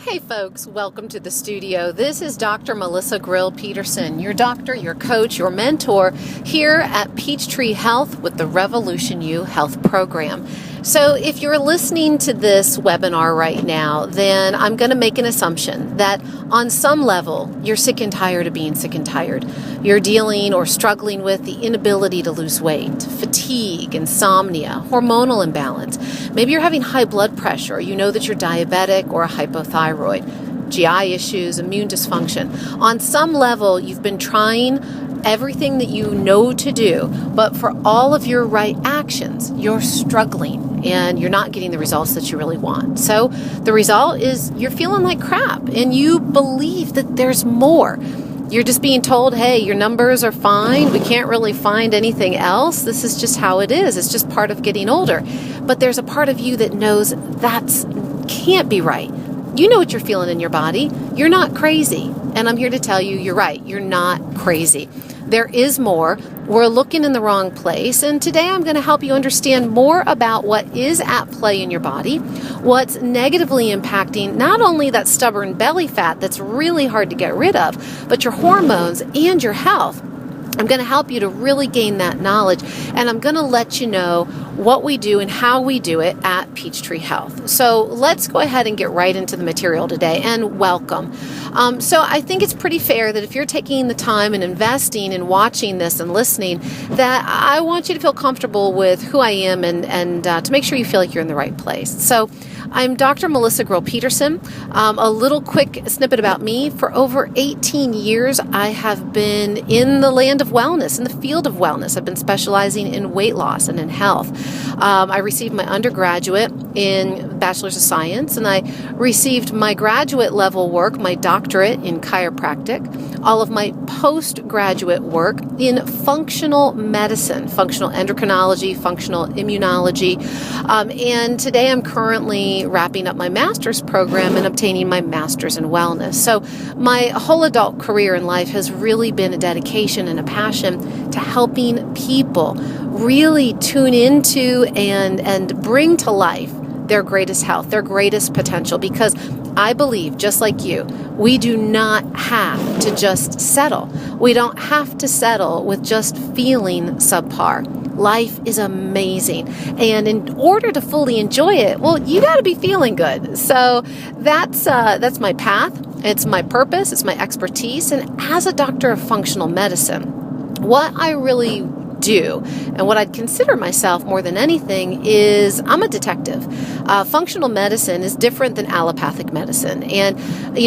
Hey folks, welcome to the studio. This is Dr. Melissa Grill Peterson, your doctor, your coach, your mentor here at Peachtree Health with the Revolution U Health Program. So if you're listening to this webinar right now, then I'm going to make an assumption that on some level, you're sick and tired of being sick and tired. You're dealing or struggling with the inability to lose weight, fatigue, insomnia, hormonal imbalance. Maybe you're having high blood pressure, or you know that you're diabetic or a hypothyroid, GI issues, immune dysfunction. On some level, you've been trying everything that you know to do, but for all of your right actions, you're struggling and you're not getting the results that you really want. So the result is you're feeling like crap and you believe that there's more. You're just being told, hey, your numbers are fine. We can't really find anything else. This is just how it is. It's just part of getting older. But there's a part of you that knows that's can't be right. You know what you're feeling in your body. You're not crazy. And I'm here to tell you, you're right. You're not crazy. There is more. We're looking in the wrong place. And today I'm going to help you understand more about what is at play in your body, what's negatively impacting not only that stubborn belly fat that's really hard to get rid of, but your hormones and your health. I'm going to help you to really gain that knowledge, and I'm going to let you know what we do and how we do it at Peachtree Health. So let's go ahead and get right into the material today, and welcome. So I think it's pretty fair that if you're taking the time and investing in watching this and listening, that I want you to feel comfortable with who I am and to make sure you feel like you're in the right place. So I'm Dr. Melissa Grill Peterson. A little quick snippet about me. For over 18 years, I have been in the land of wellness, in the field of wellness. I've been specializing in weight loss and in health. I received my undergraduate in Bachelor's of Science, and I received my graduate level work, my doctorate in chiropractic, all of my postgraduate work in functional medicine, functional endocrinology, functional immunology, and today I'm currently wrapping up my master's program and obtaining my master's in wellness. So my whole adult career in life has really been a dedication and a passion to helping people really tune into and bring to life their greatest health, their greatest potential, because I believe, just like you, we do not have to just settle. We don't have to settle with just feeling subpar. Life is amazing. And in order to fully enjoy it, well, you got to be feeling good. So that's my path. It's my purpose. It's my expertise. And as a doctor of functional medicine, what I really do and what I'd consider myself more than anything is I'm a detective. Functional medicine is different than allopathic medicine. And,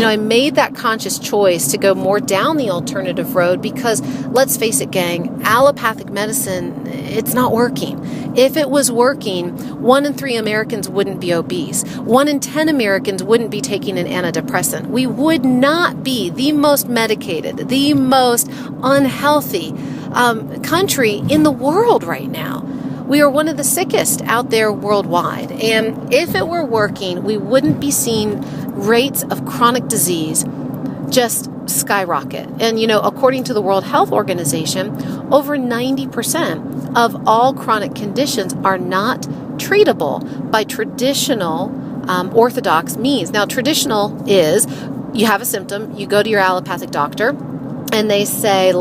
I made that conscious choice to go more down the alternative road because, let's face it, gang, allopathic medicine, it's not working. If it was working, 1 in 3 Americans wouldn't be obese. 1 in 10 Americans wouldn't be taking an antidepressant. We would not be the most medicated, the most unhealthy country in the world right now. We are one of the sickest out there worldwide. And if it were working, we wouldn't be seeing rates of chronic disease just skyrocket. And, according to the World Health Organization, over 90% of all chronic conditions are not treatable by traditional orthodox means. Now, traditional is you have a symptom, you go to your allopathic doctor, and they say,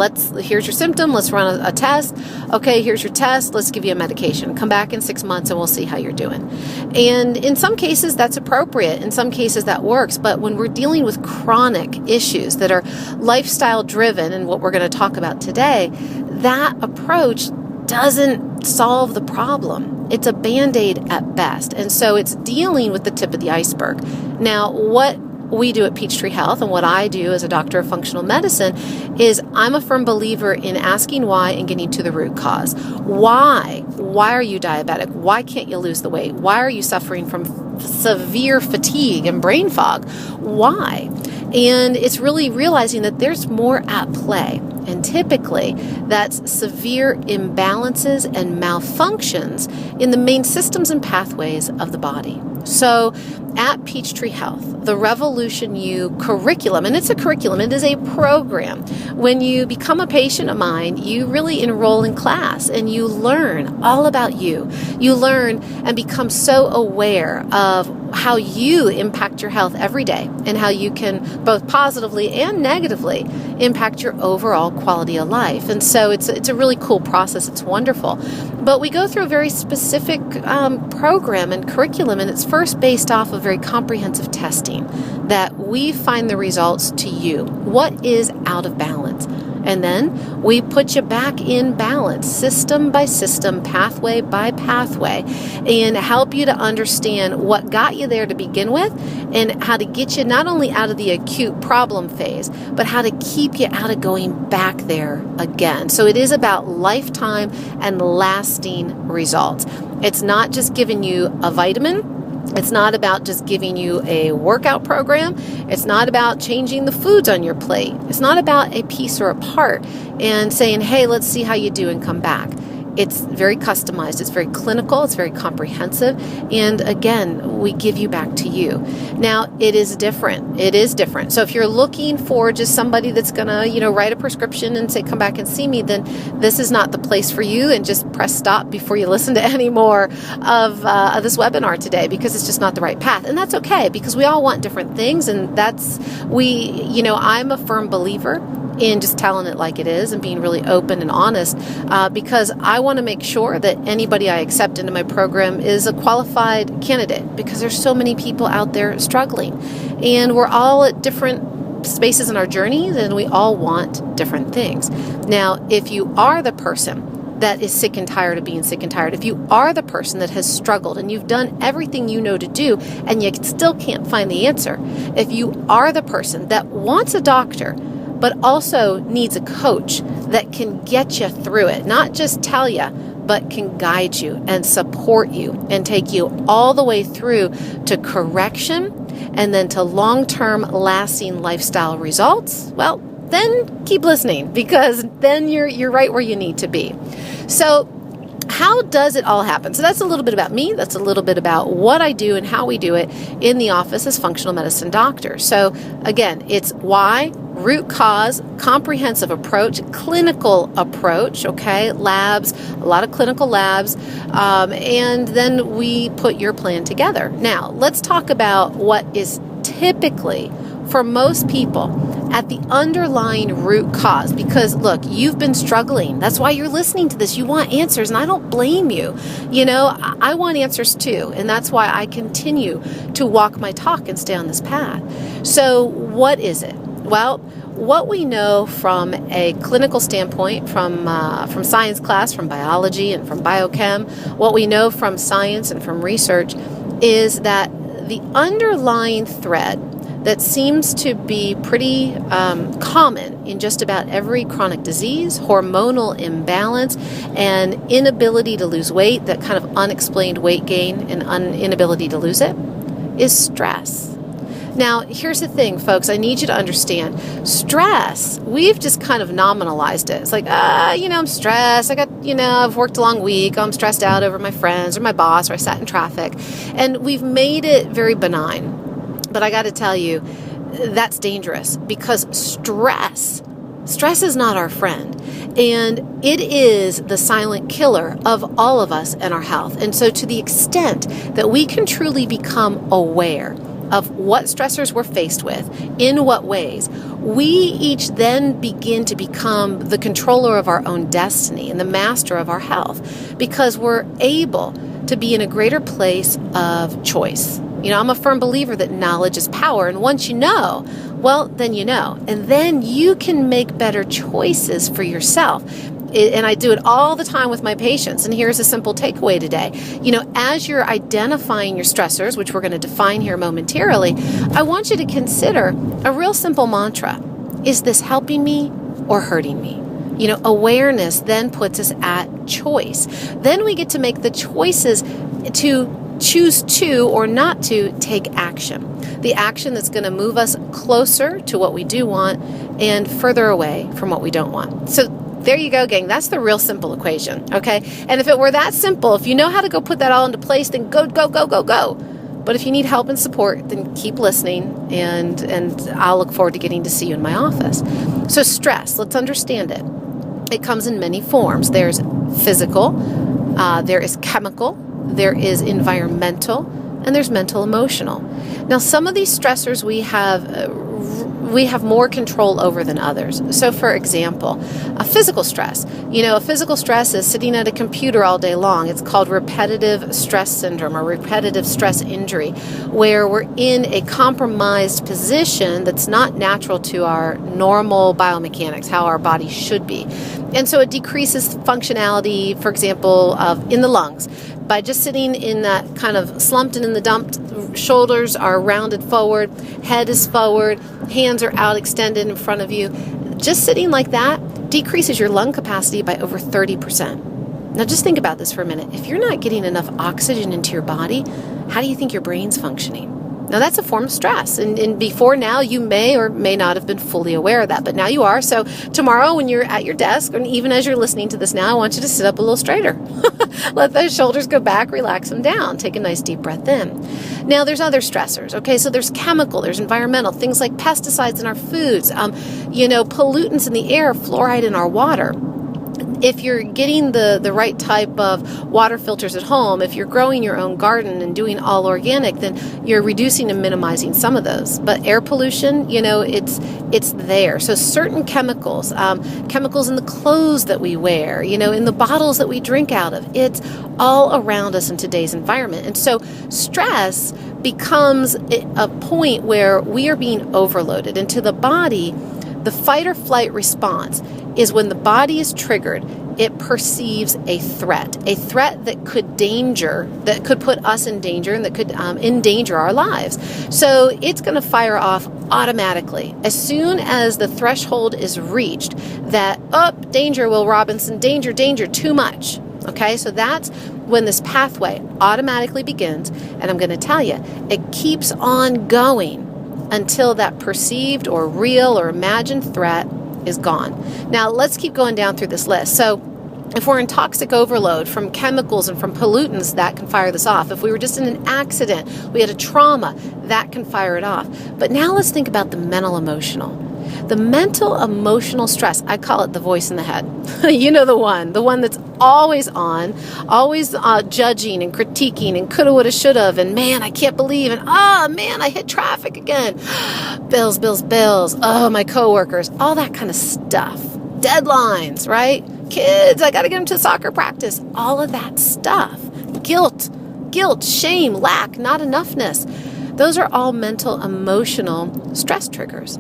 here's your symptom, let's run a test. Okay, here's your test, let's give you a medication. Come back in 6 months and we'll see how you're doing. And in some cases, that's appropriate. In some cases, that works. But when we're dealing with chronic issues that are lifestyle driven, and what we're going to talk about today, that approach doesn't solve the problem. It's a Band-Aid at best. And so it's dealing with the tip of the iceberg. Now, what we do at Peachtree Health and what I do as a doctor of functional medicine is I'm a firm believer in asking why and getting to the root cause. Why? Why are you diabetic? Why can't you lose the weight? Why are you suffering from severe fatigue and brain fog? Why? And it's really realizing that there's more at play. And typically, that's severe imbalances and malfunctions in the main systems and pathways of the body. So at Peachtree Health, the Revolution U curriculum, and it's a curriculum, it is a program. When you become a patient of mine, you really enroll in class and you learn all about you. You learn and become so aware of how you impact your health every day and how you can both positively and negatively impact your overall quality of life. And so it's a really cool process. It's wonderful. But we go through a very specific program and curriculum, and it's first based off of very comprehensive testing that we find the results to you. What is out of balance? And then we put you back in balance, system by system, pathway by pathway, and help you to understand what got you there to begin with and how to get you not only out of the acute problem phase, but how to keep you out of going back there again. So it is about lifetime and lasting results. It's not just giving you a vitamin. It's not about just giving you a workout program. It's not about changing the foods on your plate. It's not about a piece or a part and saying, hey, let's see how you do and come back. It's very customized. It's very clinical. It's very comprehensive. And again, we give you back to you. Now, it is different. It is different. So if you're looking for just somebody that's going to, write a prescription and say, come back and see me, then this is not the place for you. And just press stop before you listen to any more of this webinar today, because it's just not the right path. And that's okay, because we all want different things. And I'm a firm believer in just telling it like it is and being really open and honest, because I want to make sure that anybody I accept into my program is a qualified candidate, because there's so many people out there struggling, and we're all at different spaces in our journeys, and we all want different things. Now, if you are the person that is sick and tired of being sick and tired, if you are the person that has struggled and you've done everything you know to do and you still can't find the answer, if you are the person that wants a doctor but also needs a coach that can get you through it, not just tell you, but can guide you and support you and take you all the way through to correction and then to long-term lasting lifestyle results, well, then keep listening, because then you're right where you need to be. So how does it all happen? So that's a little bit about me. That's a little bit about what I do and how we do it in the office as functional medicine doctors. So again, it's why, root cause, comprehensive approach, clinical approach, okay, labs, a lot of clinical labs, and then we put your plan together. Now, let's talk about what is typically, for most people, at the underlying root cause. Because look, you've been struggling. That's why you're listening to this. You want answers, and I don't blame you. I want answers too, and that's why I continue to walk my talk and stay on this path. So what is it? Well, what we know from a clinical standpoint, from science class, from biology and from biochem, what we know from science and from research is that the underlying thread that seems to be pretty common in just about every chronic disease, hormonal imbalance, and inability to lose weight, that kind of unexplained weight gain and inability to lose it, is stress. Now, here's the thing, folks. I need you to understand. Stress, we've just kind of nominalized it. It's like, I'm stressed. I've worked a long week. I'm stressed out over my friends or my boss, or I sat in traffic. And we've made it very benign. But I got to tell you, that's dangerous, because stress is not our friend. And it is the silent killer of all of us and our health. And so to the extent that we can truly become aware of what stressors we're faced with, in what ways, we each then begin to become the controller of our own destiny and the master of our health, because we're able to be in a greater place of choice. I'm a firm believer that knowledge is power, and once you know, well, then you know, and then you can make better choices for yourself. And I do it all the time with my patients. And here's a simple takeaway today. As you're identifying your stressors, which we're going to define here momentarily, I want you to consider a real simple mantra. Is this helping me or hurting me? Awareness then puts us at choice. Then we get to make the choices to choose to or not to take action. The action that's going to move us closer to what we do want and further away from what we don't want. So there you go, gang. That's the real simple equation, okay? And if it were that simple, if you know how to go put that all into place, then go, go, go, go, go. But if you need help and support, then keep listening, and I'll look forward to getting to see you in my office. So stress, let's understand it. It comes in many forms. There's physical, there is chemical, there is environmental, and there's mental emotional. Now, some of these stressors we have more control over than others. So for example, a physical stress. A physical stress is sitting at a computer all day long. It's called repetitive stress syndrome or repetitive stress injury, where we're in a compromised position that's not natural to our normal biomechanics, how our body should be. And so it decreases functionality, for example, in the lungs. By just sitting in that kind of slumped and in the dumped, shoulders are rounded forward, head is forward, hands are out extended in front of you. Just sitting like that decreases your lung capacity by over 30%. Now just think about this for a minute. If you're not getting enough oxygen into your body, how do you think your brain's functioning? Now that's a form of stress, and before now you may or may not have been fully aware of that, but now you are. So tomorrow when you're at your desk, and even as you're listening to this now, I want you to sit up a little straighter. Let those shoulders go back, relax them down, take a nice deep breath in. Now there's other stressors, okay? So there's chemical, there's environmental, things like pesticides in our foods, pollutants in the air, fluoride in our water. If you're getting the right type of water filters at home, if you're growing your own garden and doing all organic, then you're reducing and minimizing some of those. But air pollution, it's there. So certain chemicals in the clothes that we wear, in the bottles that we drink out of, it's all around us in today's environment. And so stress becomes a point where we are being overloaded. And to the body, the fight or flight response is when the body is triggered, it perceives a threat that could put us in danger and that could endanger our lives. So it's going to fire off automatically. As soon as the threshold is reached, that, danger, Will Robinson, danger, too much. Okay, so that's when this pathway automatically begins. And I'm going to tell you, it keeps on going until that perceived or real or imagined threat is gone. Now, let's keep going down through this list. So if we're in toxic overload from chemicals and from pollutants, that can fire this off. If we were just in an accident, we had a trauma, that can fire it off. But now let's think about the mental emotional. The mental emotional stress, I call it the voice in the head. the one that's always on, always judging and critiquing and coulda, woulda, shoulda, and man, I can't believe, and man, I hit traffic again. Bills. Oh, my coworkers, all that kind of stuff. Deadlines, right? Kids, I got to get them to soccer practice. All of that stuff. Guilt, shame, lack, not enoughness. Those are all mental, emotional stress triggers.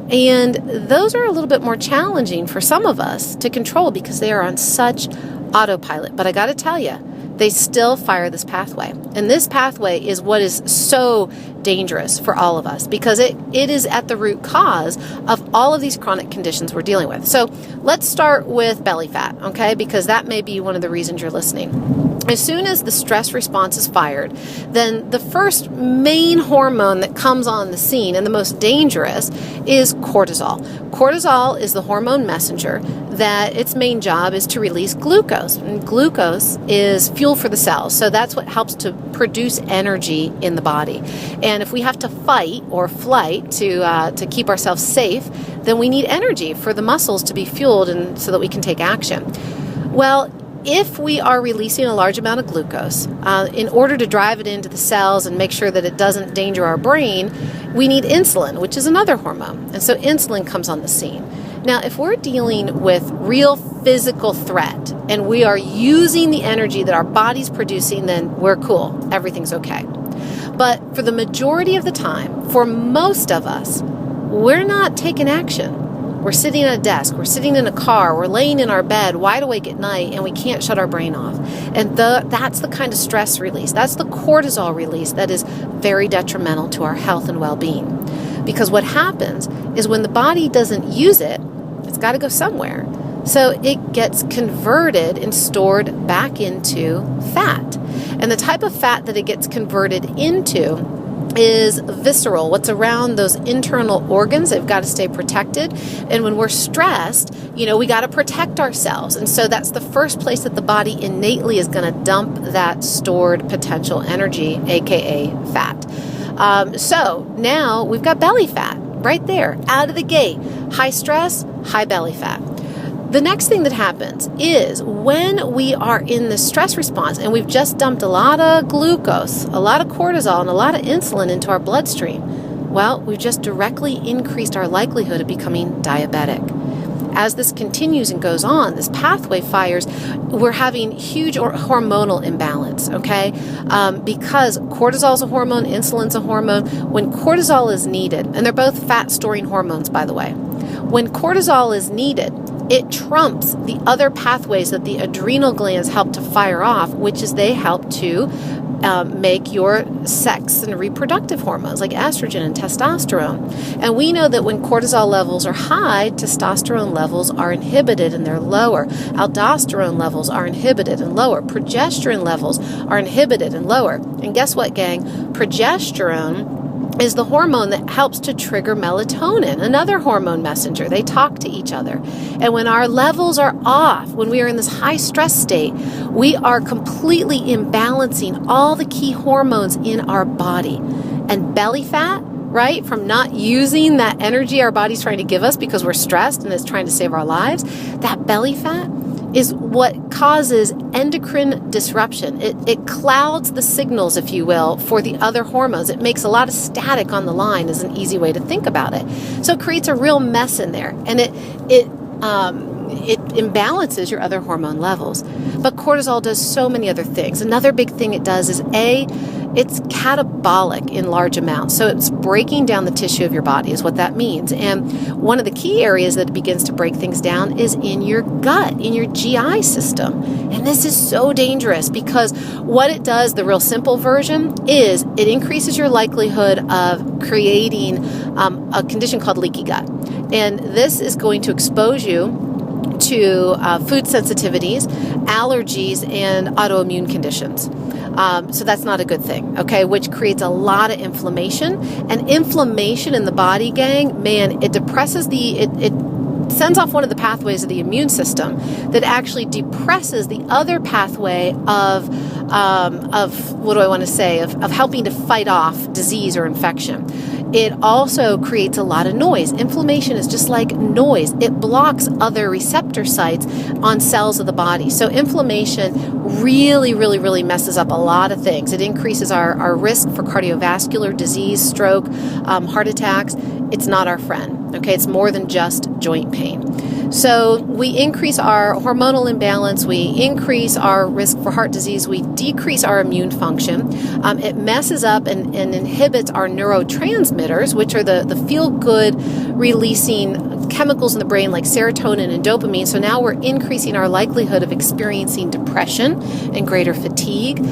And those are a little bit more challenging for some of us to control because they are on such autopilot. But I got to tell you, they still fire this pathway. And this pathway is what is so dangerous for all of us because it is at the root cause of all of these chronic conditions we're dealing with. So let's start with belly fat, okay? Because that may be one of the reasons you're listening. As soon as the stress response is fired, then the first main hormone that comes on the scene and the most dangerous is cortisol. Cortisol is the hormone messenger that its main job is to release glucose. And glucose is fuel for the cells, so that's what helps to produce energy in the body. And if we have to fight or flight to keep ourselves safe, then we need energy for the muscles to be fueled and so that we can take action. Well, if we are releasing a large amount of glucose, in order to drive it into the cells and make sure that it doesn't endanger our brain, we need insulin, which is another hormone. And so insulin comes on the scene. Now, if we're dealing with real physical threat and we are using the energy that our body's producing, then we're cool. Everything's okay. But for the majority of the time, for most of us, we're not taking action. We're sitting at a desk, we're sitting in a car, we're laying in our bed wide awake at night, and we can't shut our brain off. And that's the kind of stress release. That's the cortisol release that is very detrimental to our health and well-being. Because what happens is when the body doesn't use it, it's got to go somewhere. So it gets converted and stored back into fat. And the type of fat that it gets converted into is visceral, what's around those internal organs. They've got to stay protected. And when we're stressed, we got to protect ourselves. And so that's the first place that the body innately is going to dump that stored potential energy, aka fat. So now we've got belly fat right there, out of the gate. High stress, high belly fat. The next thing that happens is when we are in the stress response and we've just dumped a lot of glucose, a lot of cortisol, and a lot of insulin into our bloodstream, well, we've just directly increased our likelihood of becoming diabetic. As this continues and goes on, this pathway fires, we're having huge hormonal imbalance, okay? Because cortisol is a hormone, insulin's a hormone. When cortisol is needed, and they're both fat-storing hormones, by the way, when cortisol is needed, it trumps the other pathways that the adrenal glands help to fire off, which is they help to make your sex and reproductive hormones like estrogen and testosterone. And we know that when cortisol levels are high, testosterone levels are inhibited and they're lower. Aldosterone levels are inhibited and lower. Progesterone levels are inhibited and lower. And guess what, gang? Progesterone is the hormone that helps to trigger melatonin, another hormone messenger. They talk to each other. And when our levels are off, when we are in this high stress state, we are completely imbalancing all the key hormones in our body. And belly fat, right, from not using that energy our body's trying to give us because we're stressed and it's trying to save our lives, that belly fat is what causes endocrine disruption. It clouds the signals, if you will, for the other hormones. It makes a lot of static on the line is an easy way to think about it. So it creates a real mess in there. And it imbalances your other hormone levels. But cortisol does so many other things. Another big thing it does is it's catabolic in large amounts. So it's breaking down the tissue of your body is what that means. And one of the key areas that it begins to break things down is in your gut, in your GI system. And this is so dangerous because what it does, the real simple version, is it increases your likelihood of creating a condition called leaky gut. And this is going to expose you to food sensitivities, allergies, and autoimmune conditions. So that's not a good thing, okay, which creates a lot of inflammation. And inflammation in the body, gang, man, it depresses it sends off one of the pathways of the immune system that actually depresses the other pathway of what do I want to say, of helping to fight off disease or infection. It also creates a lot of noise. Inflammation is just like noise. It blocks other receptor sites on cells of the body. So inflammation really, really, really messes up a lot of things. It increases our risk for cardiovascular disease, stroke, heart attacks. It's not our friend, okay? It's more than just joint pain. So we increase our hormonal imbalance, we increase our risk for heart disease, we decrease our immune function. It messes up and inhibits our neurotransmitters, which are the feel-good releasing chemicals in the brain like serotonin and dopamine. So now we're increasing our likelihood of experiencing depression and greater fatigue.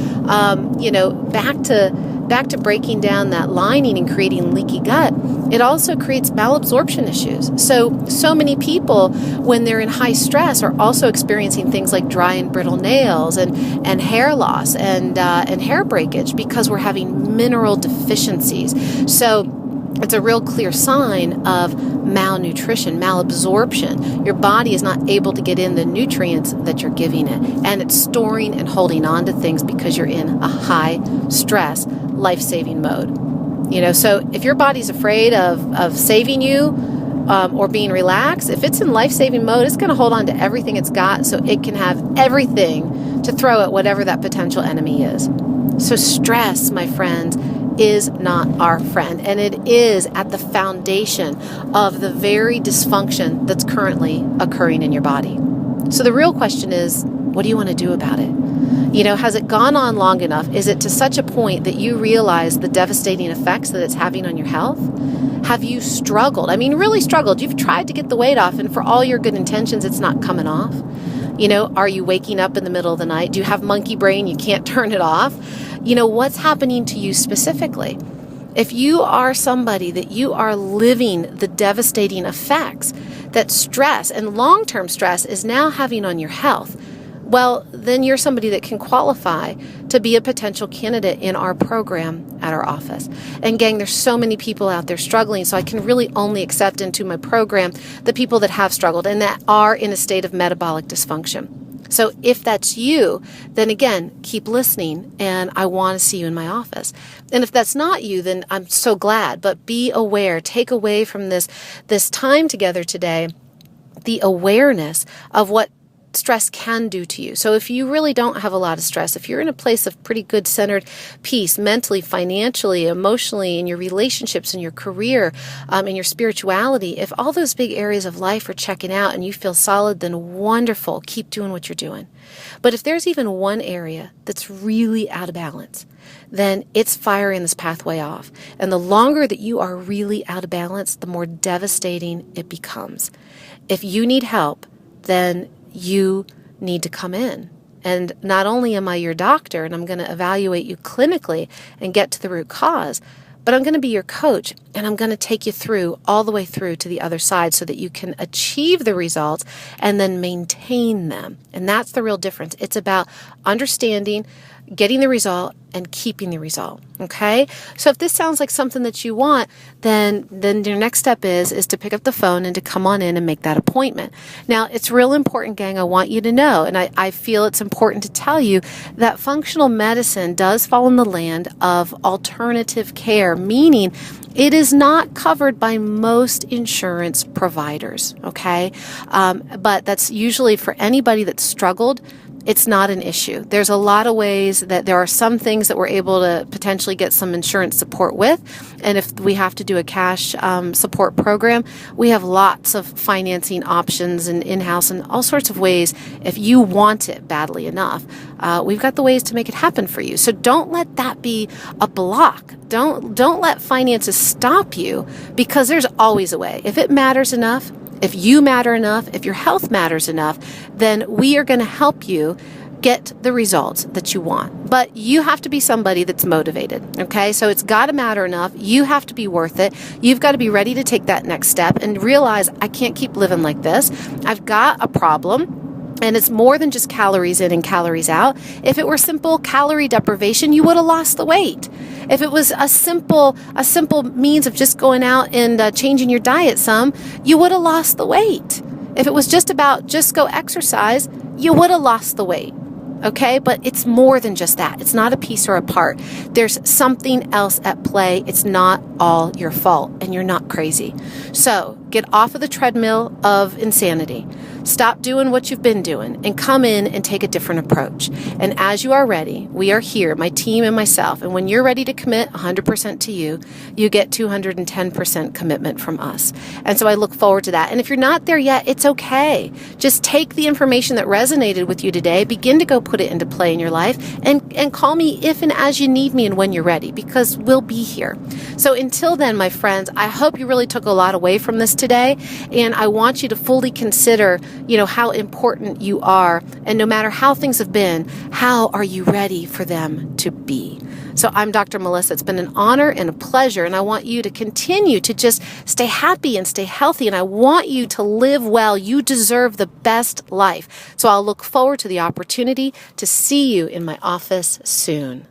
Back to breaking down that lining and creating leaky gut, it also creates malabsorption issues. So many people, when they're in high stress, are also experiencing things like dry and brittle nails and hair loss and hair breakage because we're having mineral deficiencies. So it's a real clear sign of malnutrition, malabsorption. Your body is not able to get in the nutrients that you're giving it, and it's storing and holding on to things because you're in a high stress, life-saving mode. So if your body's afraid of saving you or being relaxed, if it's in life-saving mode, it's going to hold on to everything it's got so it can have everything to throw at whatever that potential enemy is. So stress, my friends, is not our friend, and it is at the foundation of the very dysfunction that's currently occurring in your body. So the real question is, what do you want to do about it? Has it gone on long enough? Is it to such a point that you realize the devastating effects that it's having on your health? Have you struggled? Really struggled. You've tried to get the weight off, and for all your good intentions, it's not coming off. Are you waking up in the middle of the night? Do you have monkey brain? You can't turn it off? What's happening to you specifically? If you are somebody that you are living the devastating effects that stress and long-term stress is now having on your health, well, then you're somebody that can qualify to be a potential candidate in our program at our office. And gang, there's so many people out there struggling, so I can really only accept into my program the people that have struggled and that are in a state of metabolic dysfunction. So if that's you, then again, keep listening, and I want to see you in my office. And if that's not you, then I'm so glad. But be aware, take away from this time together today, the awareness of what stress can do to you. So if you really don't have a lot of stress, if you're in a place of pretty good centered peace, mentally, financially, emotionally, in your relationships, in your career, in your spirituality, if all those big areas of life are checking out and you feel solid, then wonderful. Keep doing what you're doing. But if there's even one area that's really out of balance, then it's firing this pathway off. And the longer that you are really out of balance, the more devastating it becomes. If you need help, then you need to come in. And not only am I your doctor and I'm going to evaluate you clinically and get to the root cause, but I'm going to be your coach and I'm going to take you through all the way through to the other side so that you can achieve the results and then maintain them. And that's the real difference. It's about understanding, getting the result, and keeping the result. Okay? So if this sounds like something that you want, then your next step is to pick up the phone and to come on in and make that appointment. Now, it's real important, gang. I want you to know, and I feel it's important to tell you that functional medicine does fall in the land of alternative care, meaning it is not covered by most insurance providers. Okay? But that's usually for anybody that's struggled. It's not an issue. There's a lot of ways that there are some things that we're able to potentially get some insurance support with. And if we have to do a cash support program, we have lots of financing options and in-house and all sorts of ways. If you want it badly enough, we've got the ways to make it happen for you. So don't let that be a block. Don't let finances stop you, because there's always a way. If it matters enough, if you matter enough, if your health matters enough, then we are going to help you get the results that you want. But you have to be somebody that's motivated, okay? So it's got to matter enough. You have to be worth it. You've got to be ready to take that next step and realize, I can't keep living like this. I've got a problem. And it's more than just calories in and calories out. If it were simple calorie deprivation, you would have lost the weight. If it was a simple means of just going out and changing your diet some, you would have lost the weight. If it was just about just go exercise, you would have lost the weight. Okay, but it's more than just that. It's not a piece or a part. There's something else at play. It's not all your fault, and you're not crazy. So get off of the treadmill of insanity. Stop doing what you've been doing and come in and take a different approach. And as you are ready, we are here, my team and myself. And when you're ready to commit 100% to you, you get 210% commitment from us. And so I look forward to that. And if you're not there yet, it's okay. Just take the information that resonated with you today, begin to go put it into play in your life, and call me if and as you need me and when you're ready, because we'll be here. So until then, my friends, I hope you really took a lot away from this today. And I want you to fully consider how important you are. And no matter how things have been, how are you ready for them to be? So I'm Dr. Melissa. It's been an honor and a pleasure. And I want you to continue to just stay happy and stay healthy. And I want you to live well. You deserve the best life. So I'll look forward to the opportunity to see you in my office soon.